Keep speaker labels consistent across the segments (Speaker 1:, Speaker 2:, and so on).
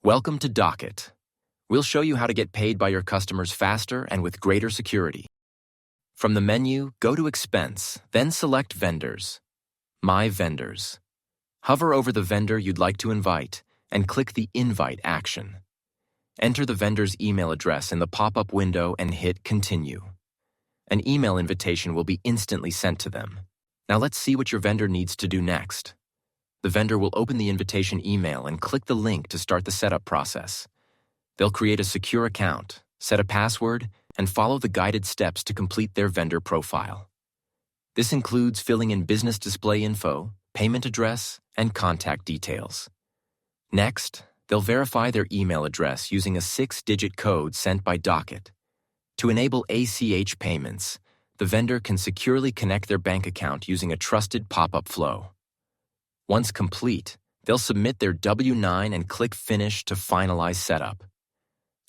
Speaker 1: Welcome to Docyt. We'll show you how to get paid by your customers faster and with greater security. From the menu, go to Expense, then select Vendors. My Vendors. Hover over the vendor you'd like to invite and click the Invite action. Enter the vendor's email address in the pop-up window and hit Continue. An email invitation will be instantly sent to them. Now let's see what your vendor needs to do next. The vendor will open the invitation email and click the link to start the setup process. They'll create a secure account, set a password, and follow the guided steps to complete their vendor profile. This includes filling in business display info, payment address, and contact details. Next, they'll verify their email address using a 6-digit code sent by Docyt. To enable ACH payments, the vendor can securely connect their bank account using a trusted pop-up flow. Once complete, they'll submit their W-9 and click Finish to finalize setup.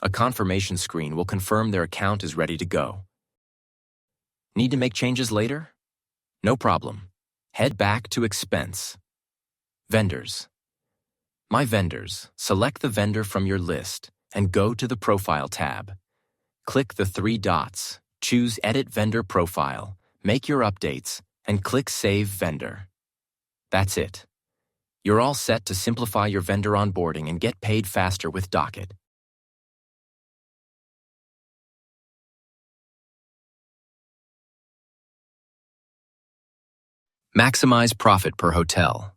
Speaker 1: A confirmation screen will confirm their account is ready to go. Need to make changes later? No problem. Head back to Expense. Vendors. My Vendors. Select the vendor from your list and go to the Profile tab. Click the 3 dots, choose Edit Vendor Profile, make your updates, and click Save Vendor. That's it. You're all set to simplify your vendor onboarding and get paid faster with Docyt. Maximize profit per hotel.